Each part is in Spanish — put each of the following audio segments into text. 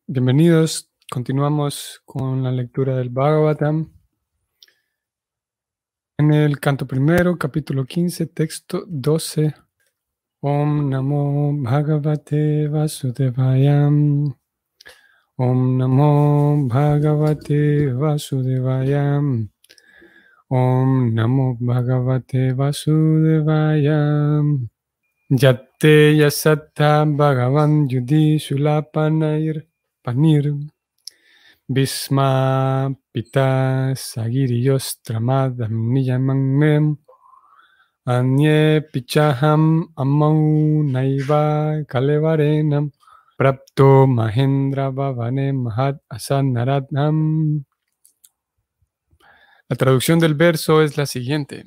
Bienvenidos, continuamos con la lectura del Bhagavatam. En el canto primero, capítulo 15, texto 12. Om Namo Bhagavate Vasudevaya. Om Namo Bhagavate Vasudevaya. Om Namo Bhagavate Vasudevaya. Yate Yasatta Bhagavan Yudhi Shulapanir Panir. Bhisma Pita Sagiriyos Tramadam Niyamangmem Anye Pichaham Amau Naiva Kalevarenam Prapto Mahendra Bhavane Mahat Asanaradnam. La traducción del verso es la siguiente.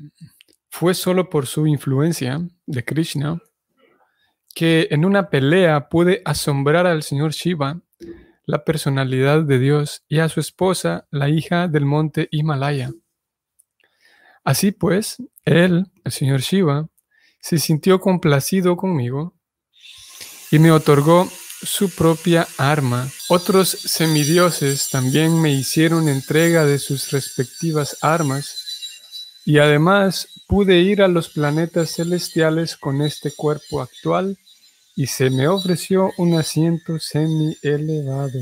Fue solo por su influencia de Krishna que en una pelea pude asombrar al señor Shiva, la personalidad de Dios, y a su esposa, la hija del monte Himalaya. Así pues, él, el señor Shiva, se sintió complacido conmigo y me otorgó su propia arma. Otros semidioses también me hicieron entrega de sus respectivas armas y además pude ir a los planetas celestiales con este cuerpo actual y se me ofreció un asiento semi-elevado.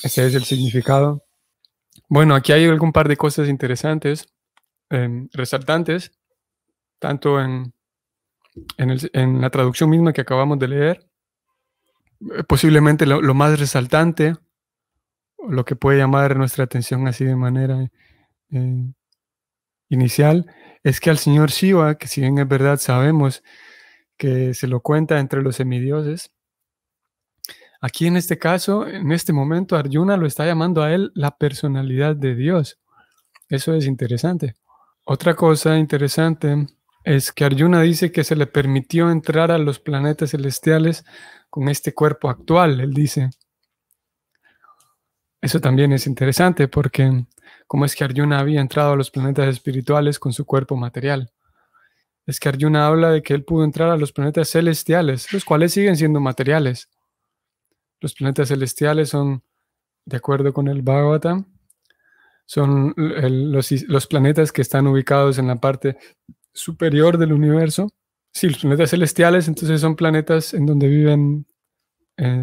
Ese es el significado. Bueno, aquí hay algún par de cosas interesantes, resaltantes, tanto en la traducción misma que acabamos de leer. Posiblemente lo más resaltante, lo que puede llamar nuestra atención así de manera inicial, es que al señor Shiva, que si bien es verdad sabemos que se lo cuenta entre los semidioses, aquí en este caso, en este momento, Arjuna lo está llamando a él la personalidad de Dios. Eso es interesante. Otra cosa interesante es que Arjuna dice que se le permitió entrar a los planetas celestiales con este cuerpo actual, él dice. Eso también es interesante porque ¿cómo es que Arjuna había entrado a los planetas espirituales con su cuerpo material? Es que Arjuna habla de que él pudo entrar a los planetas celestiales, los cuales siguen siendo materiales. Los planetas celestiales son, de acuerdo con el Bhagavatam, son los planetas que están ubicados en la parte superior del universo. Sí, los planetas celestiales, entonces son planetas en donde viven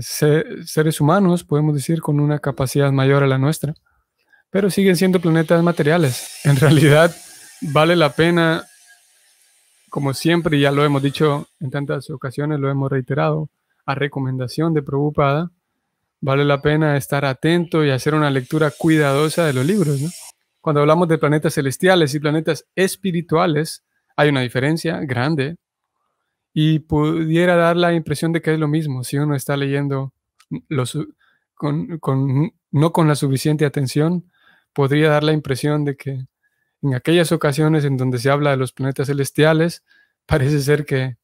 seres humanos, podemos decir, con una capacidad mayor a la nuestra, pero siguen siendo planetas materiales. En realidad, vale la pena, como siempre, ya lo hemos dicho en tantas ocasiones, lo hemos reiterado, a recomendación de Prabhupada, vale la pena estar atento y hacer una lectura cuidadosa de los libros, ¿no? Cuando hablamos de planetas celestiales y planetas espirituales, hay una diferencia grande y pudiera dar la impresión de que es lo mismo si uno está leyendo no con la suficiente atención, podría dar la impresión de que en aquellas ocasiones en donde se habla de los planetas celestiales, parece ser que,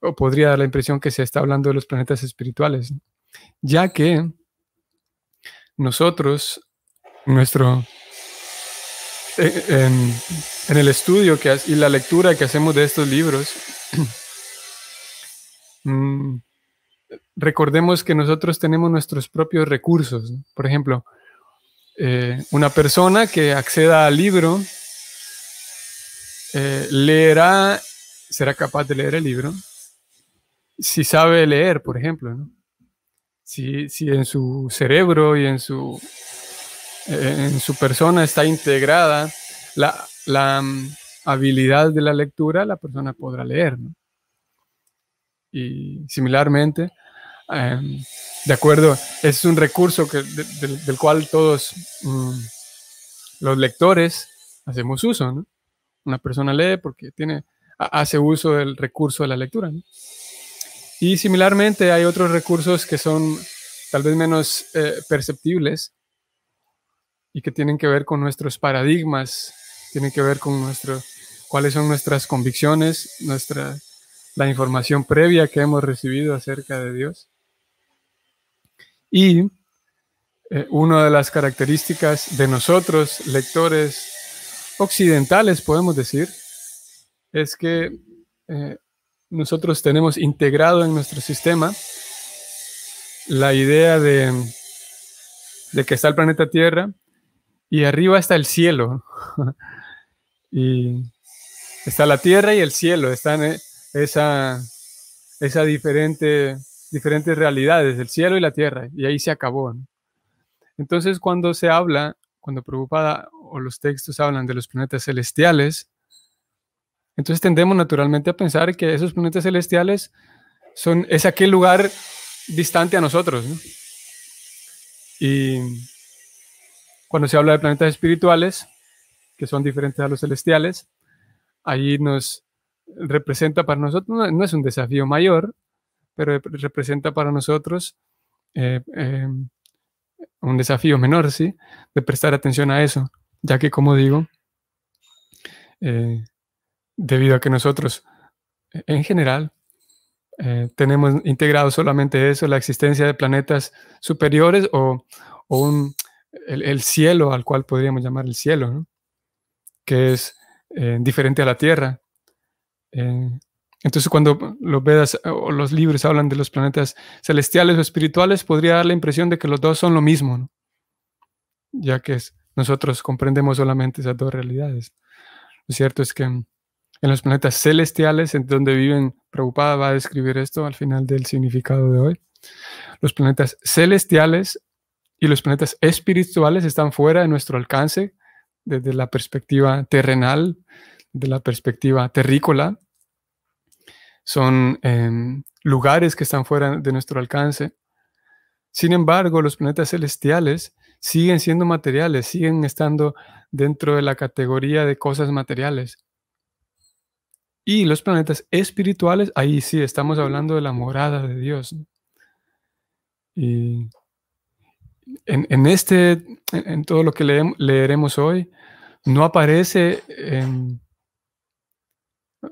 o podría dar la impresión que se está hablando de los planetas espirituales, ¿no? Ya que nosotros, en el estudio y la lectura que hacemos de estos libros, recordemos que nosotros tenemos nuestros propios recursos, ¿no? Por ejemplo, una persona que acceda al libro será capaz de leer el libro si sabe leer, por ejemplo, ¿no? Si en su cerebro y en su persona está integrada la habilidad de la lectura, la persona podrá leer, ¿no? Y similarmente, de acuerdo, es un recurso del cual todos los lectores hacemos uso, ¿no? Una persona lee porque hace uso del recurso de la lectura, ¿no? Y similarmente hay otros recursos que son tal vez menos perceptibles y que tienen que ver con nuestros paradigmas, tienen que ver con cuáles son nuestras convicciones, la información previa que hemos recibido acerca de Dios. Y una de las características de nosotros, lectores occidentales, podemos decir, es que nosotros tenemos integrado en nuestro sistema la idea de que está el planeta Tierra y arriba está el cielo. Y está la Tierra y el cielo, están esa diferentes realidades, el cielo y la Tierra, y ahí se acabó, ¿no? Entonces, cuando Prabhupada o los textos hablan de los planetas celestiales, entonces tendemos naturalmente a pensar que esos planetas celestiales es aquel lugar distante a nosotros, ¿no? Y cuando se habla de planetas espirituales, que son diferentes a los celestiales, ahí nos representa para nosotros, no es un desafío mayor, pero representa para nosotros eh, eh, un desafío menor, ¿sí? De prestar atención a eso, ya que, como digo, eh, debido a que nosotros, en general, tenemos integrado solamente eso, la existencia de planetas superiores o el cielo, al cual podríamos llamar el cielo, ¿no? Que es diferente a la Tierra. Eh, entonces, cuando los Vedas o los libros hablan de los planetas celestiales o espirituales, podría dar la impresión de que los dos son lo mismo, ¿no? Ya que nosotros comprendemos solamente esas dos realidades. Lo cierto es que en los planetas celestiales, en donde viven, Prabhupada va a describir esto al final del significado de hoy. Los planetas celestiales y los planetas espirituales están fuera de nuestro alcance desde la perspectiva terrenal, de la perspectiva terrícola. Son lugares que están fuera de nuestro alcance. Sin embargo, los planetas celestiales siguen siendo materiales, siguen estando dentro de la categoría de cosas materiales. Y los planetas espirituales, ahí sí estamos hablando de la morada de Dios. Y en todo lo que leeremos hoy, no aparece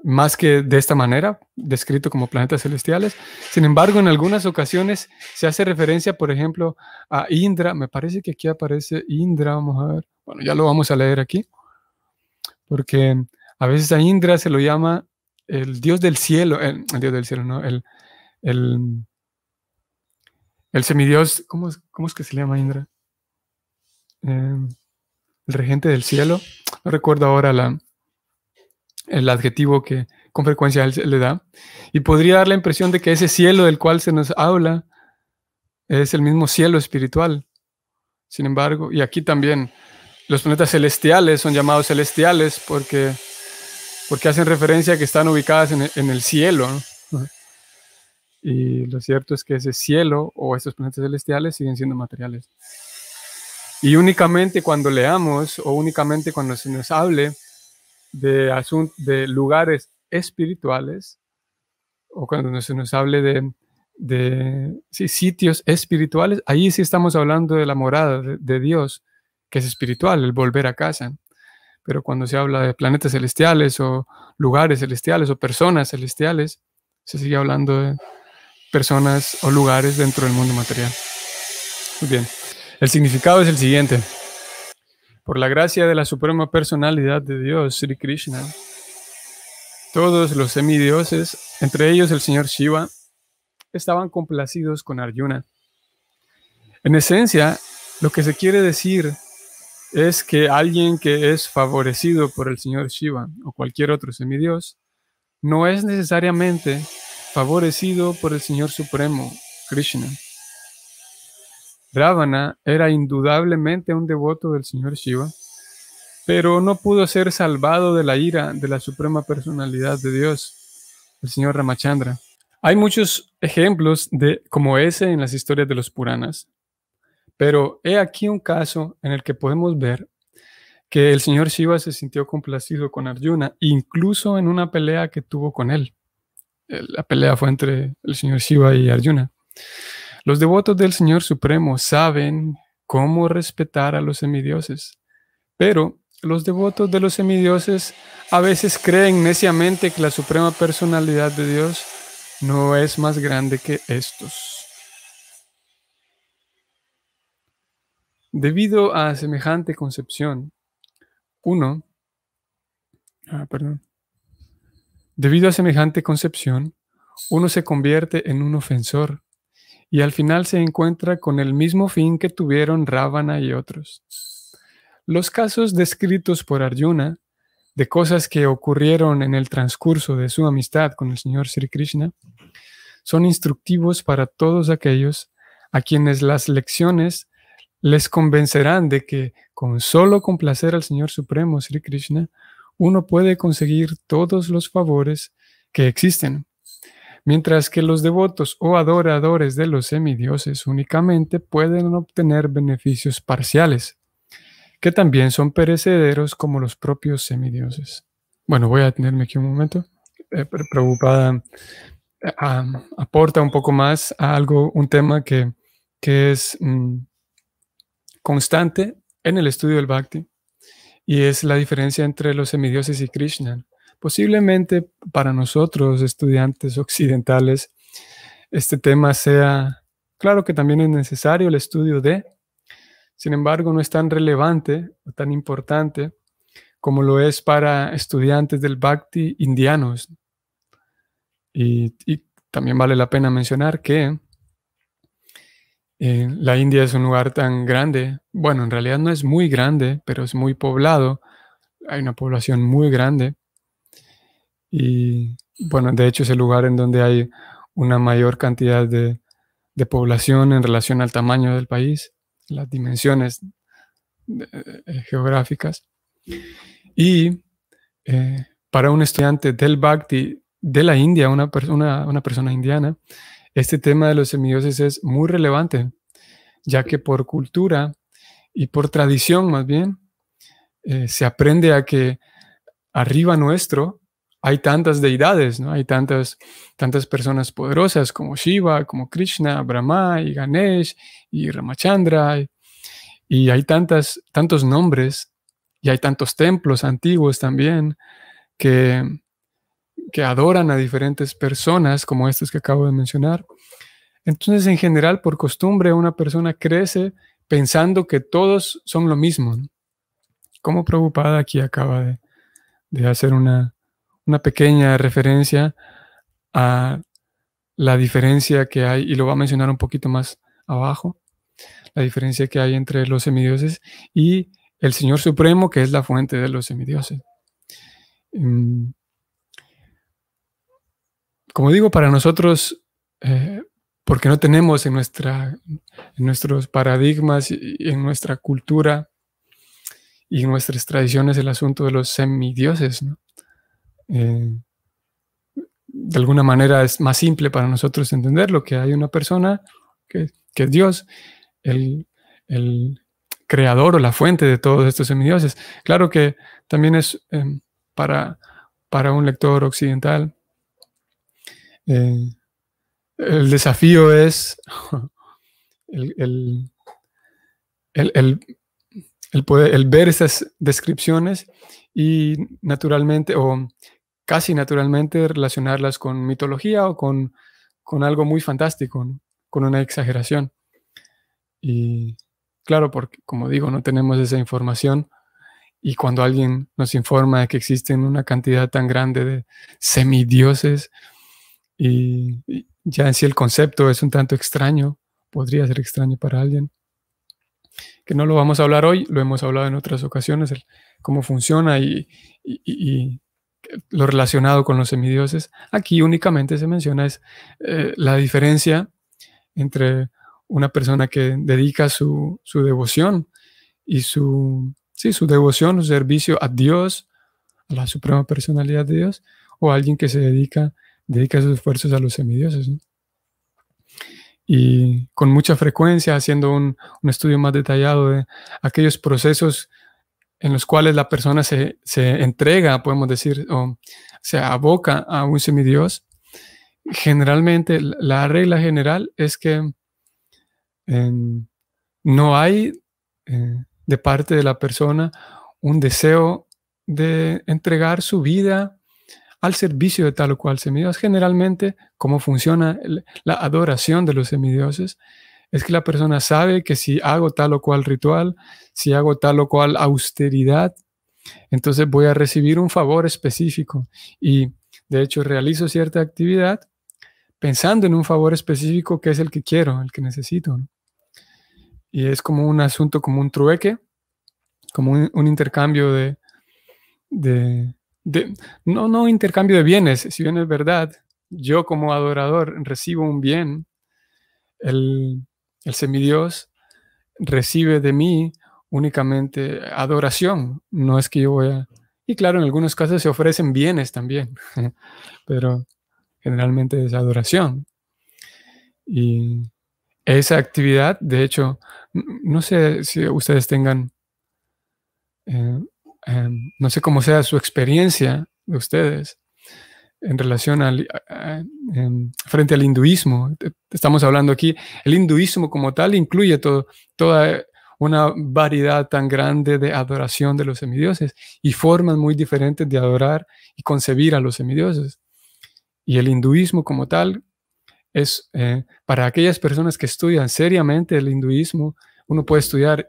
más que de esta manera, descrito como planetas celestiales. Sin embargo, en algunas ocasiones se hace referencia, por ejemplo, a Indra. Me parece que aquí aparece Indra, vamos a ver. Bueno, ya lo vamos a leer aquí, porque a veces a Indra se lo llama el dios del cielo, el dios del cielo, no, el, el semidios, ¿cómo es que se llama Indra? El regente del cielo. No recuerdo ahora el adjetivo que con frecuencia él le da. Y podría dar la impresión de que ese cielo del cual se nos habla es el mismo cielo espiritual. Sin embargo, y aquí también los planetas celestiales son llamados celestiales porque hacen referencia a que están ubicadas en el cielo, ¿no? Y lo cierto es que ese cielo o estos planetas celestiales siguen siendo materiales. Y únicamente cuando leamos o únicamente cuando se nos hable de lugares espirituales o cuando se nos hable de sitios espirituales, ahí sí estamos hablando de la morada de Dios, que es espiritual, el volver a casa. Pero cuando se habla de planetas celestiales o lugares celestiales o personas celestiales, se sigue hablando de personas o lugares dentro del mundo material. Muy bien. El significado es el siguiente. Por la gracia de la suprema personalidad de Dios, Sri Krishna, todos los semidioses, entre ellos el señor Shiva, estaban complacidos con Arjuna. En esencia, lo que se quiere decir es que alguien que es favorecido por el señor Shiva o cualquier otro semidios no es necesariamente favorecido por el Señor Supremo, Krishna. Ravana era indudablemente un devoto del Señor Shiva, pero no pudo ser salvado de la ira de la Suprema Personalidad de Dios, el Señor Ramachandra. Hay muchos ejemplos como ese en las historias de los Puranas, pero he aquí un caso en el que podemos ver que el señor Shiva se sintió complacido con Arjuna, incluso en una pelea que tuvo con él. La pelea fue entre el señor Shiva y Arjuna. Los devotos del Señor Supremo saben cómo respetar a los semidioses, pero los devotos de los semidioses a veces creen neciamente que la suprema personalidad de Dios no es más grande que estos. Debido a semejante concepción, Debido a semejante concepción, uno se convierte en un ofensor y al final se encuentra con el mismo fin que tuvieron Ravana y otros. Los casos descritos por Arjuna de cosas que ocurrieron en el transcurso de su amistad con el Señor Sri Krishna son instructivos para todos aquellos a quienes las lecciones les convencerán de que con solo complacer al Señor Supremo Sri Krishna, uno puede conseguir todos los favores que existen, mientras que los devotos o adoradores de los semidioses únicamente pueden obtener beneficios parciales, que también son perecederos como los propios semidioses. Bueno, voy a detenerme aquí un momento. Prabhupada aporta un poco más a un tema que es constante en el estudio del Bhakti, y es la diferencia entre los semidioses y Krishna. Posiblemente para nosotros, estudiantes occidentales, este tema sea, claro que también es necesario el estudio sin embargo, no es tan relevante o tan importante como lo es para estudiantes del Bhakti indianos. Y también vale la pena mencionar que la India es un lugar tan grande. Bueno, en realidad no es muy grande, pero es muy poblado. Hay una población muy grande. Y bueno, de hecho es el lugar en donde hay una mayor cantidad de población en relación al tamaño del país, las dimensiones geográficas. Y para un estudiante del Bhakti de la India, una persona indiana, este tema de los semidioses es muy relevante, ya que por cultura y por tradición más bien, se aprende a que arriba nuestro hay tantas deidades, ¿no? Hay tantas personas poderosas como Shiva, como Krishna, Brahma y Ganesh y Ramachandra, y hay tantos nombres, y hay tantos templos antiguos también que adoran a diferentes personas como estos que acabo de mencionar. Entonces, en general, por costumbre, una persona crece pensando que todos son lo mismo, ¿no? Como Prabhupada aquí acaba de hacer una pequeña referencia a la diferencia que hay, y lo va a mencionar un poquito más abajo, la diferencia que hay entre los semidioses y el Señor Supremo, que es la fuente de los semidioses. Como digo, para nosotros, porque no tenemos en nuestros paradigmas y en nuestra cultura y en nuestras tradiciones el asunto de los semidioses, ¿no? De alguna manera es más simple para nosotros entenderlo, que hay una persona que es Dios, el creador o la fuente de todos estos semidioses. Claro que también es para un lector occidental, el desafío es el ver esas descripciones y naturalmente o casi naturalmente relacionarlas con mitología o con algo muy fantástico, ¿no? Con una exageración. Y claro, porque como digo, no tenemos esa información, y cuando alguien nos informa de que existen una cantidad tan grande de semidioses, y ya en sí el concepto es un tanto extraño, podría ser extraño para alguien, que no lo vamos a hablar hoy, lo hemos hablado en otras ocasiones, cómo funciona y lo relacionado con los semidioses. Aquí únicamente se menciona la diferencia entre una persona que dedica su devoción y su devoción, su servicio a Dios, a la suprema personalidad de Dios, o alguien que se dedica sus esfuerzos a los semidioses, ¿no? Y con mucha frecuencia haciendo un estudio más detallado de aquellos procesos en los cuales la persona se entrega, podemos decir, o se aboca a un semidios. Generalmente, la regla general es que no hay de parte de la persona un deseo de entregar su vida al servicio de tal o cual semidios. Generalmente, cómo funciona la adoración de los semidioses es que la persona sabe que si hago tal o cual ritual, si hago tal o cual austeridad, entonces voy a recibir un favor específico. Y De hecho, realizo cierta actividad pensando en un favor específico que es el que quiero, el que necesito, ¿no? Y es como un asunto, como un trueque, como un intercambio no intercambio de bienes, si bien es verdad, yo como adorador recibo un bien, el semidios recibe de mí únicamente adoración, no es que yo voy a... Y claro, en algunos casos se ofrecen bienes también, pero generalmente es adoración. Y esa actividad, de hecho, no sé si ustedes tengan, eh, no sé cómo sea su experiencia de ustedes en relación frente al hinduismo. Estamos hablando aquí, el hinduismo como tal incluye toda una variedad tan grande de adoración de los semidioses y formas muy diferentes de adorar y concebir a los semidioses. Y el hinduismo como tal es para aquellas personas que estudian seriamente el hinduismo, uno puede estudiar,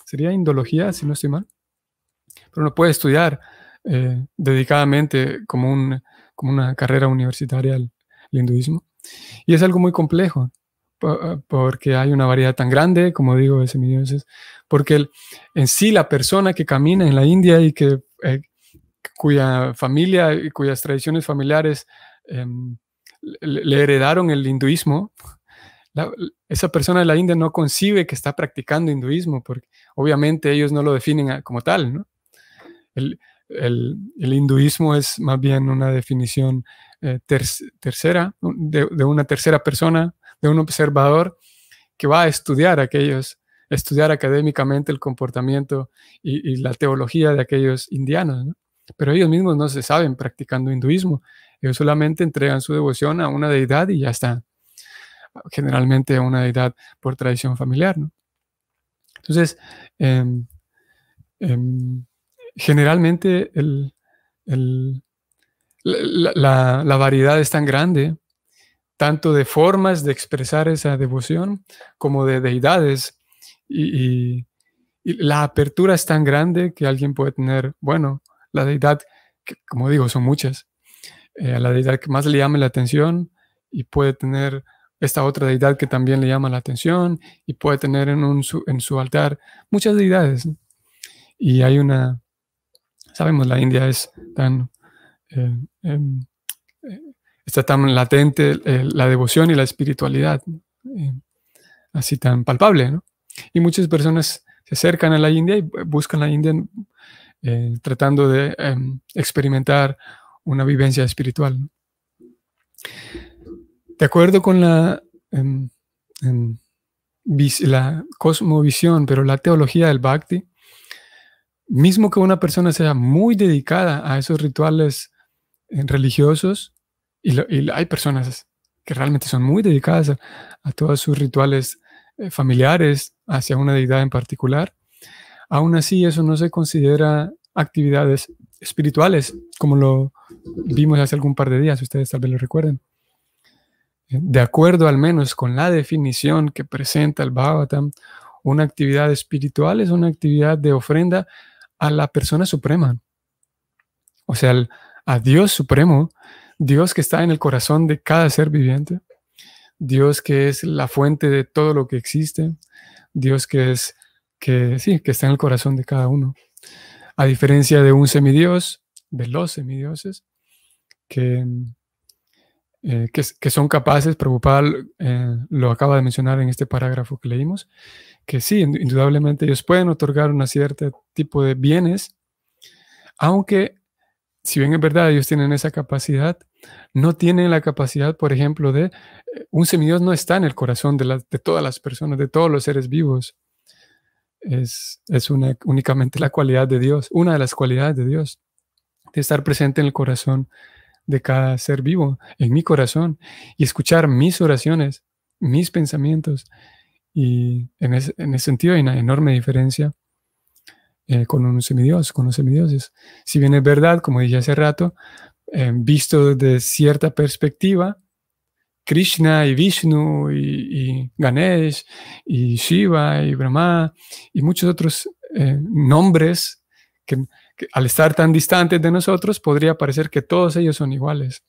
sería indología, si no estoy mal, pero uno puede estudiar dedicadamente como una carrera universitaria el hinduismo. Y es algo muy complejo, porque hay una variedad tan grande, como digo, de semidioses, porque en sí la persona que camina en la India y cuya familia y cuyas tradiciones familiares le heredaron el hinduismo, esa persona de la India no concibe que está practicando hinduismo, porque obviamente ellos no lo definen como tal, ¿no? El, el hinduismo es más bien una definición tercera, de una tercera persona, de un observador que va a estudiar estudiar académicamente el comportamiento y la teología de aquellos indianos, ¿no? Pero ellos mismos no se saben practicando hinduismo, ellos solamente entregan su devoción a una deidad y ya está, generalmente a una deidad por tradición familiar, ¿no? Entonces, eh, eh, generalmente la variedad es tan grande, tanto de formas de expresar esa devoción como de deidades. Y la apertura es tan grande que alguien puede tener, bueno, la deidad, que, como digo, son muchas, a la deidad que más le llame la atención y puede tener esta otra deidad que también le llama la atención y puede tener en su altar muchas deidades, ¿no? Y hay sabemos, la India es tan, eh, eh, está tan latente la devoción y la espiritualidad, eh, así tan palpable, ¿no? Y muchas personas se acercan a la India y buscan la India tratando de experimentar una vivencia espiritual, ¿no? De acuerdo con la cosmovisión, pero la teología del Bhakti, mismo que una persona sea muy dedicada a esos rituales religiosos, y hay personas que realmente son muy dedicadas a todos sus rituales familiares hacia una deidad en particular, aún así eso no se considera actividades espirituales, como lo vimos hace algún par de días, ustedes tal vez lo recuerden. De acuerdo al menos con la definición que presenta el Bhagavatam, una actividad espiritual es una actividad de ofrenda a la persona suprema, o sea, a Dios supremo, Dios que está en el corazón de cada ser viviente, Dios que es la fuente de todo lo que existe, Dios que está en el corazón de cada uno. A diferencia de un semidios, de los semidioses, que son capaces, Prabhupada lo acaba de mencionar en este parágrafo que leímos, que sí, indudablemente ellos pueden otorgar un cierto tipo de bienes, aunque si bien es verdad, ellos tienen esa capacidad, no tienen la capacidad, por ejemplo, un semidios no está en el corazón de todas las personas, de todos los seres vivos. Es únicamente la cualidad de Dios, una de las cualidades de Dios, de estar presente en el corazón de cada ser vivo, en mi corazón, y escuchar mis oraciones, mis pensamientos. Y en ese sentido hay una enorme diferencia con un semidios, con los semidioses. Si bien es verdad, como dije hace rato, visto desde cierta perspectiva, Krishna y Vishnu y Ganesh y Shiva y Brahma y muchos otros nombres que al estar tan distantes de nosotros, podría parecer que todos ellos son iguales.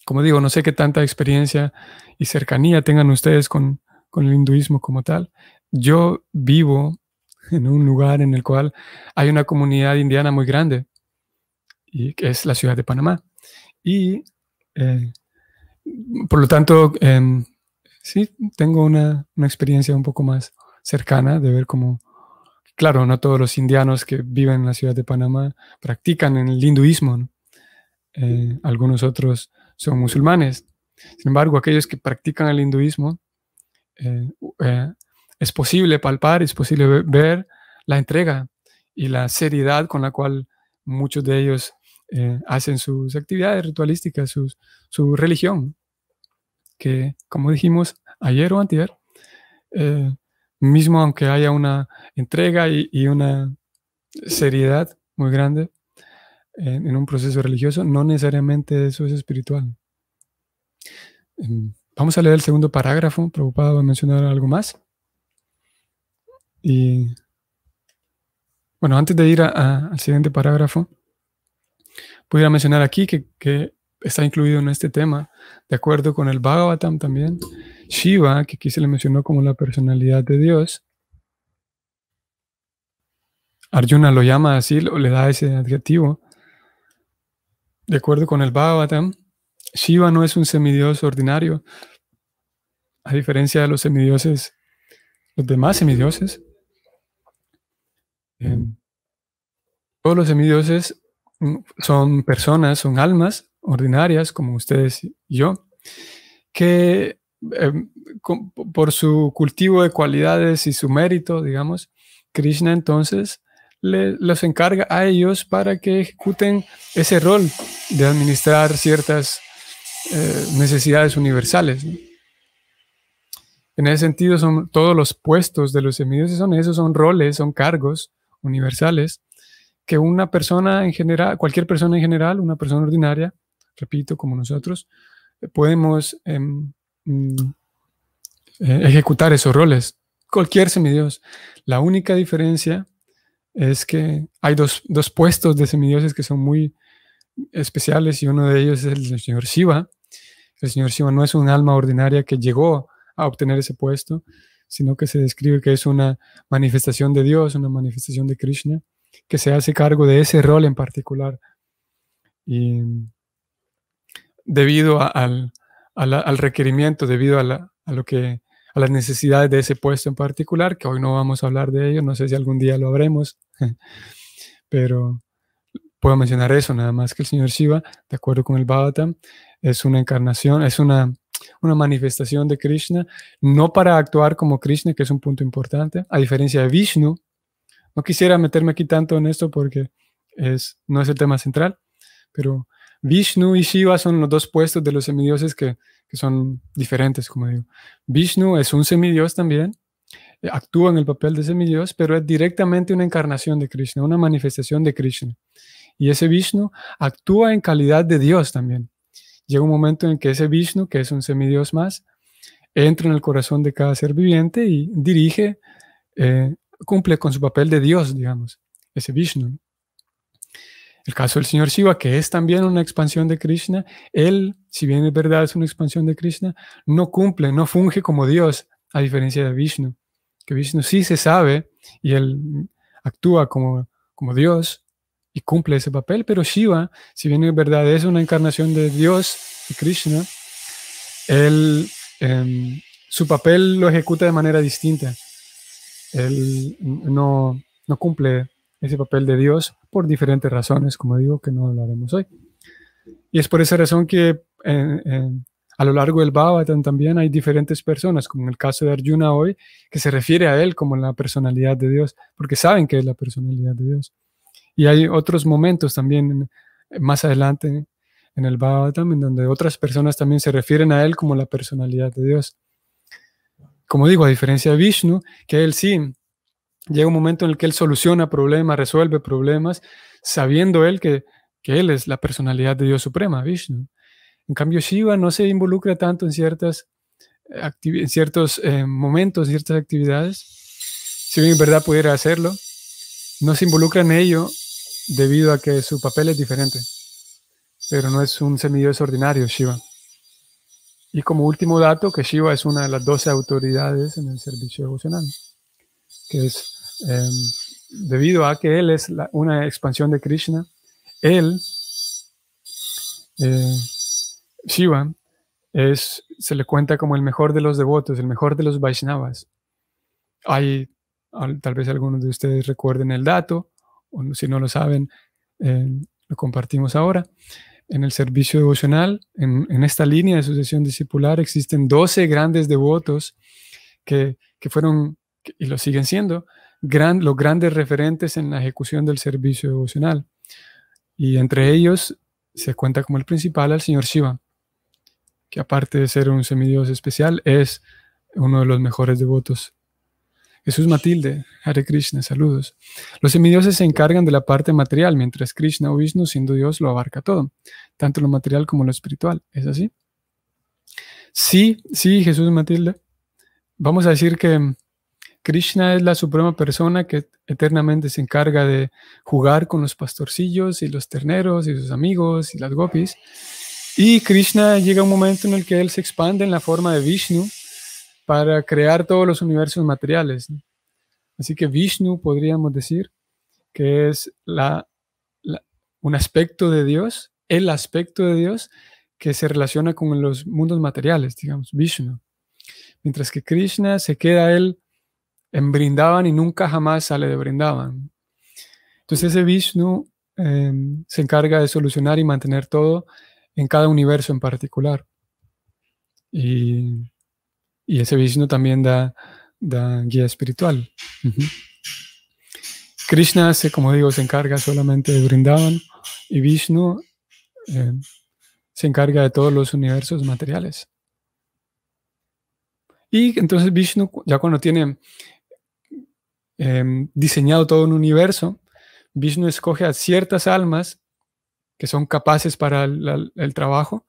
Como digo, no sé qué tanta experiencia y cercanía tengan ustedes con el hinduismo como tal. Yo vivo en un lugar en el cual hay una comunidad indiana muy grande, y que es la ciudad de Panamá. Y por lo tanto, sí, tengo una experiencia un poco más cercana de ver cómo, claro, no todos los indianos que viven en la ciudad de Panamá practican el hinduismo, ¿no? Algunos otros son musulmanes. Sin embargo, aquellos que practican el hinduismo, es posible palpar, es posible ver la entrega y la seriedad con la cual muchos de ellos hacen sus actividades ritualísticas, su religión, que, como dijimos ayer o antier, mismo aunque haya una entrega y una seriedad muy grande en un proceso religioso, no necesariamente eso es espiritual. Vamos a leer el segundo parágrafo. Prabhupada va a mencionar algo más. Y bueno, antes de ir al siguiente parágrafo, pudiera mencionar aquí que está incluido en este tema, de acuerdo con el Bhagavatam también, Shiva, que aquí se le mencionó como la personalidad de Dios, Arjuna lo llama así, le da ese adjetivo. De acuerdo con el Bhagavatam, Shiva no es un semidios ordinario, a diferencia de los semidioses, los demás semidioses. Todos los semidioses son personas, son almas ordinarias, como ustedes y yo, que por su cultivo de cualidades y su mérito, digamos, Krishna entonces los encarga a ellos para que ejecuten ese rol de administrar ciertas necesidades universales, ¿no? En ese sentido, son todos los puestos de los semidioses, son roles, son cargos universales que una persona en general, cualquier persona en general, una persona ordinaria, repito, como nosotros, podemos ejecutar esos roles. Cualquier semidios. La única diferencia es que hay dos puestos de semidioses que son muy especiales, y uno de ellos es el señor Shiva. El señor Shiva no es un alma ordinaria que llegó a obtener ese puesto, sino que se describe que es una manifestación de Dios, una manifestación de Krishna, que se hace cargo de ese rol en particular. Y debido al requerimiento, debido a las necesidades de ese puesto en particular, que hoy no vamos a hablar de ello, no sé si algún día lo habremos, pero puedo mencionar eso, nada más, que el señor Shiva, de acuerdo con el Bhagavatam, es una encarnación, es una manifestación de Krishna, no para actuar como Krishna, que es un punto importante, a diferencia de Vishnu. No quisiera meterme aquí tanto en esto porque no es el tema central, pero Vishnu y Shiva son los dos puestos de los semidioses que son diferentes, como digo. Vishnu es un semidios también, actúa en el papel de semidios, pero es directamente una encarnación de Krishna, una manifestación de Krishna. Y ese Vishnu actúa en calidad de Dios también. Llega un momento en que ese Vishnu, que es un semidios más, entra en el corazón de cada ser viviente y dirige, cumple con su papel de Dios, digamos, ese Vishnu. El caso del señor Shiva, que es también una expansión de Krishna, él, si bien es verdad es una expansión de Krishna, no cumple, no funge como Dios, a diferencia de Vishnu, que Vishnu sí se sabe y él actúa como Dios y cumple ese papel, pero Shiva, si bien es verdad es una encarnación de Dios, de Krishna, él, su papel lo ejecuta de manera distinta. Él no cumple ese papel de Dios por diferentes razones, como digo, que no hablaremos hoy. Y es por esa razón que a lo largo del Bhagavatam también hay diferentes personas, como en el caso de Arjuna hoy, que se refiere a él como la personalidad de Dios, porque saben que es la personalidad de Dios. Y hay otros momentos también más adelante en el Bhagavatam en donde otras personas también se refieren a él como la personalidad de Dios. Como digo, a diferencia de Vishnu, que él sí, llega un momento en el que él soluciona problemas, resuelve problemas, sabiendo él que él es la personalidad de Dios suprema, Vishnu. En cambio, Shiva no se involucra tanto en ciertos momentos, ciertas actividades. Si bien en verdad pudiera hacerlo, No se involucra en ello debido a que su papel es diferente, pero no es un semidios ordinario, Shiva. Y como último dato, que Shiva es una de las 12 autoridades en el servicio devocional, que es debido a que él es una expansión de Krishna. Él, Shiva, se le cuenta como el mejor de los devotos, el mejor de los Vaishnavas. Tal vez algunos de ustedes recuerden el dato, o si no lo saben, lo compartimos ahora. En el servicio devocional, en esta línea de sucesión discipular, existen 12 grandes devotos que fueron, y lo siguen siendo, los grandes referentes en la ejecución del servicio devocional. Y entre ellos se cuenta como el principal al señor Shiva, que aparte de ser un semidios especial, es uno de los mejores devotos. Jesús Matilde, Hare Krishna, saludos. Los semidioses se encargan de la parte material, mientras Krishna o Vishnu, siendo Dios, lo abarca todo, tanto lo material como lo espiritual. ¿Es así? Sí, Jesús Matilde. Vamos a decir que Krishna es la suprema persona que eternamente se encarga de jugar con los pastorcillos y los terneros y sus amigos y las gopis. Y Krishna llega un momento en el que él se expande en la forma de Vishnu para crear todos los universos materiales. Así que Vishnu podríamos decir que es un aspecto de Dios, el aspecto de Dios que se relaciona con los mundos materiales, digamos, Vishnu. Mientras que Krishna se queda él en Vrindavan y nunca jamás sale de Vrindavan. Entonces ese Vishnu se encarga de solucionar y mantener todo en cada universo en particular. Y ese Vishnu también da guía espiritual. Krishna, como digo, se encarga solamente de Vrindavan y Vishnu se encarga de todos los universos materiales. Y entonces Vishnu, ya cuando tiene diseñado todo un universo, Vishnu escoge a ciertas almas que son capaces para el trabajo,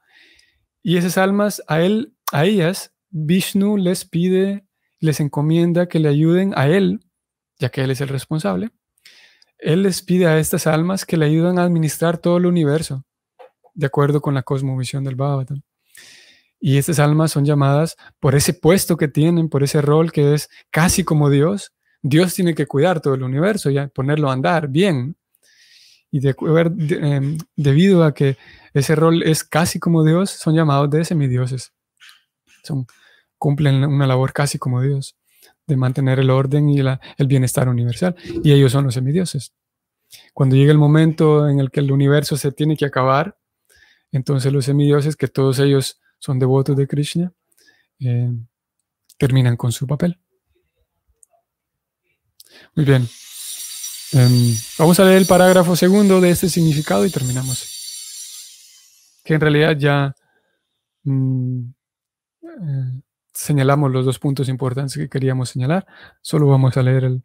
y esas almas, a ellas, Vishnu les pide, les encomienda que le ayuden a él, ya que él es el responsable. Él les pide a estas almas que le ayuden a administrar todo el universo, de acuerdo con la cosmovisión del Bhagavatam. Y estas almas son llamadas por ese puesto que tienen, por ese rol que es casi como Dios. Dios tiene que cuidar todo el universo y ponerlo a andar bien. Y debido a que ese rol es casi como Dios, son llamados de semidioses. Cumplen una labor casi como Dios, de mantener el orden y el bienestar universal. Y ellos son los semidioses. Cuando llega el momento en el que el universo se tiene que acabar, entonces los semidioses, que todos ellos son devotos de Krishna, terminan con su papel. Muy bien. Vamos a leer el parágrafo segundo de este significado y terminamos. Que en realidad ya señalamos los 2 puntos importantes que queríamos señalar. Solo vamos a leer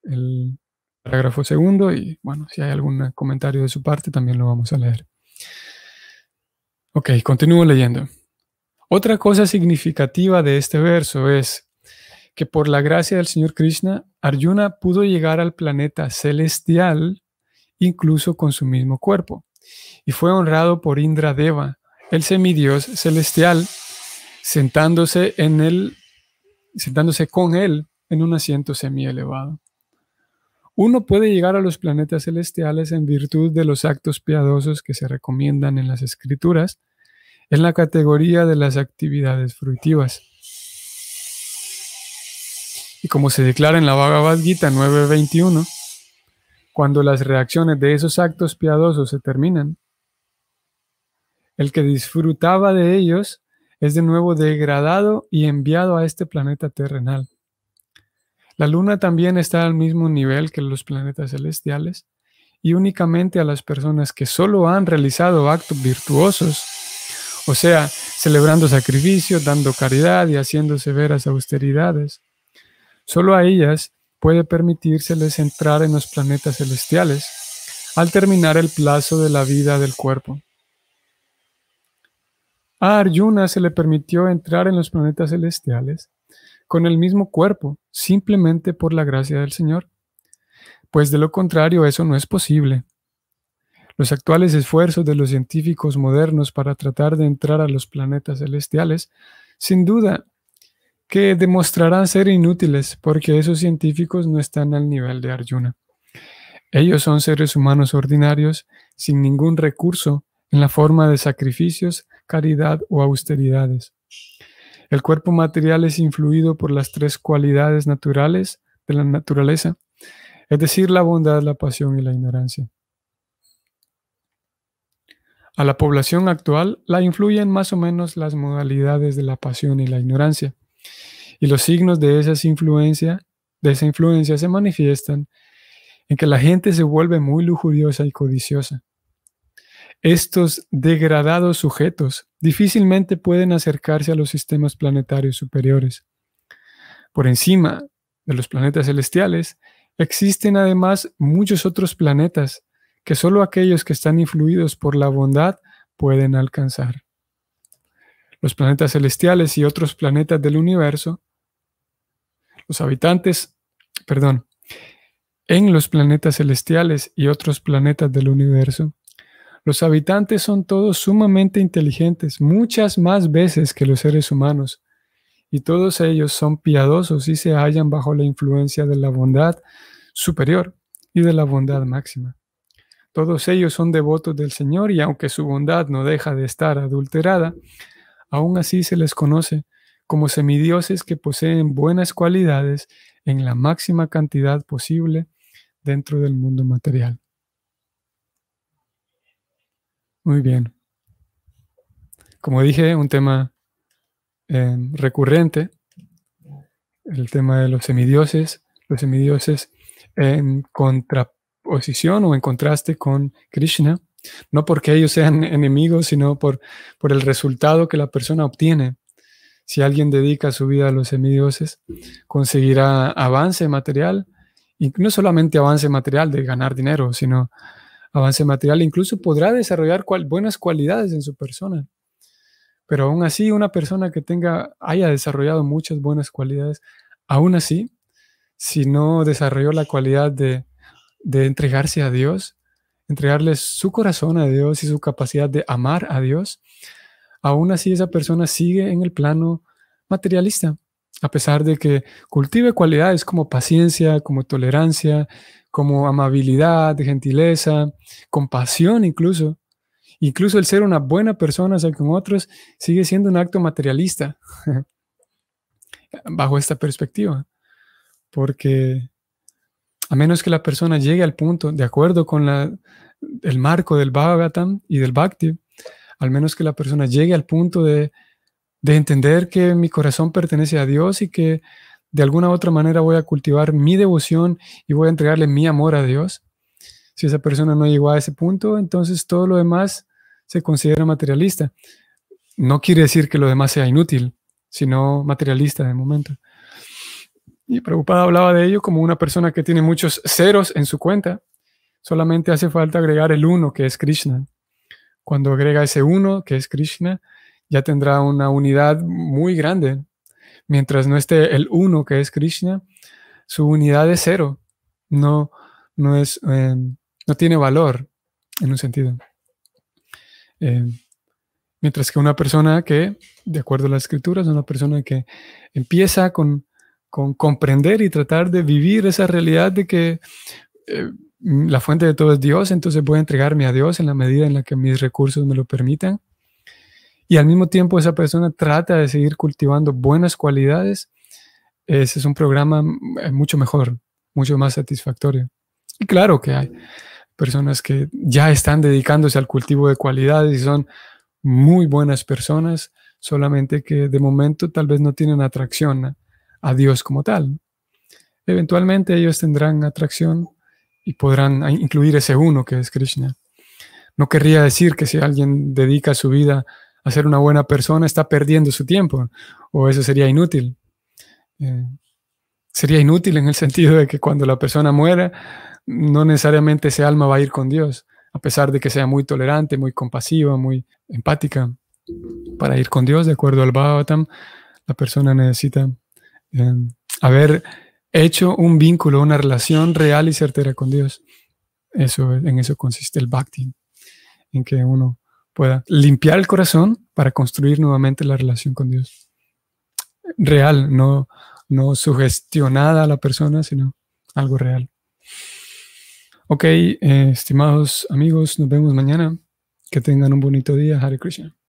el parágrafo segundo y, bueno, si hay algún comentario de su parte, también lo vamos a leer. Ok, continúo leyendo. Otra cosa significativa de este verso es que por la gracia del Señor Krishna, Arjuna pudo llegar al planeta celestial incluso con su mismo cuerpo, y fue honrado por Indra Deva, el semidios celestial, sentándose con él en un asiento semi-elevado. Uno puede llegar a los planetas celestiales en virtud de los actos piadosos que se recomiendan en las Escrituras, en la categoría de las actividades fruitivas. Y como se declara en la Bhagavad Gita 9.21, cuando las reacciones de esos actos piadosos se terminan, el que disfrutaba de ellos es de nuevo degradado y enviado a este planeta terrenal. La luna también está al mismo nivel que los planetas celestiales, y únicamente a las personas que solo han realizado actos virtuosos, o sea, celebrando sacrificios, dando caridad y haciendo severas austeridades, solo a ellas puede permitírseles entrar en los planetas celestiales al terminar el plazo de la vida del cuerpo. A Arjuna se le permitió entrar en los planetas celestiales con el mismo cuerpo, simplemente por la gracia del Señor. pues de lo contrario eso no es posible. Los actuales esfuerzos de los científicos modernos para tratar de entrar a los planetas celestiales, sin duda que demostrarán ser inútiles porque esos científicos no están al nivel de Arjuna. Ellos son seres humanos ordinarios sin ningún recurso en la forma de sacrificios, caridad o austeridades. El cuerpo material es influido por las tres cualidades naturales de la naturaleza, es decir, la bondad, la pasión y la ignorancia. A la población actual la influyen más o menos las modalidades de la pasión y la ignorancia, y los signos de esa influencia se manifiestan en que la gente se vuelve muy lujuriosa y codiciosa. Estos degradados sujetos difícilmente pueden acercarse a los sistemas planetarios superiores. Por encima de los planetas celestiales, existen además muchos otros planetas que solo aquellos que están influidos por la bondad pueden alcanzar. Los planetas celestiales y otros planetas del universo, en los planetas celestiales y otros planetas del universo, los habitantes son todos sumamente inteligentes, muchas más veces que los seres humanos, y todos ellos son piadosos y se hallan bajo la influencia de la bondad superior y de la bondad máxima. Todos ellos son devotos del Señor y aunque su bondad no deja de estar adulterada, aún así se les conoce como semidioses que poseen buenas cualidades en la máxima cantidad posible dentro del mundo material. Muy bien. Como dije, un tema recurrente, el tema de los semidioses en contraposición o en contraste con Krishna, no porque ellos sean enemigos, sino por el resultado que la persona obtiene. Si alguien dedica su vida a los semidioses, conseguirá avance material, y no solamente avance material de ganar dinero, sino avance material, incluso podrá desarrollar buenas cualidades en su persona. Pero aún así, una persona que haya desarrollado muchas buenas cualidades, aún así, si no desarrolló la cualidad de entregarse a Dios, entregarle su corazón a Dios y su capacidad de amar a Dios, aún así esa persona sigue en el plano materialista, a pesar de que cultive cualidades como paciencia, como tolerancia, como amabilidad, gentileza, compasión incluso. Incluso el ser una buena persona hacia con otros sigue siendo un acto materialista bajo esta perspectiva. Porque a menos que la persona llegue al punto, de acuerdo con el marco del Bhagavatam y del Bhakti, al menos que la persona llegue al punto de entender que mi corazón pertenece a Dios y que de alguna u otra manera voy a cultivar mi devoción y voy a entregarle mi amor a Dios. Si esa persona no llegó a ese punto, entonces todo lo demás se considera materialista. No quiere decir que lo demás sea inútil, sino materialista de momento. Y Prabhupada hablaba de ello como una persona que tiene muchos ceros en su cuenta. Solamente hace falta agregar el uno, que es Krishna. Cuando agrega ese uno, que es Krishna, ya tendrá una unidad muy grande. Mientras no esté el uno, que es Krishna, su unidad es cero. No tiene valor en un sentido. Mientras que una persona que, de acuerdo a las escrituras, una persona que empieza con comprender y tratar de vivir esa realidad de que la fuente de todo es Dios, entonces voy a entregarme a Dios en la medida en la que mis recursos me lo permitan. Y al mismo tiempo esa persona trata de seguir cultivando buenas cualidades. Ese es un programa mucho mejor, mucho más satisfactorio. Y claro que hay personas que ya están dedicándose al cultivo de cualidades y son muy buenas personas, solamente que de momento tal vez no tienen atracción a Dios como tal. Eventualmente ellos tendrán atracción y podrán incluir ese uno que es Krishna. No querría decir que si alguien dedica su vida a ser una buena persona está perdiendo su tiempo, o eso sería inútil. Sería inútil en el sentido de que cuando la persona muera, no necesariamente ese alma va a ir con Dios, a pesar de que sea muy tolerante, muy compasiva, muy empática. Para ir con Dios, de acuerdo al Bhagavatam, la persona necesita haber hecho un vínculo, una relación real y certera con Dios. En eso consiste el bhakti, en que uno pueda limpiar el corazón para construir nuevamente la relación con Dios. Real, no sugestionada a la persona, sino algo real. Ok, estimados amigos, nos vemos mañana. Que tengan un bonito día. Hare Krishna.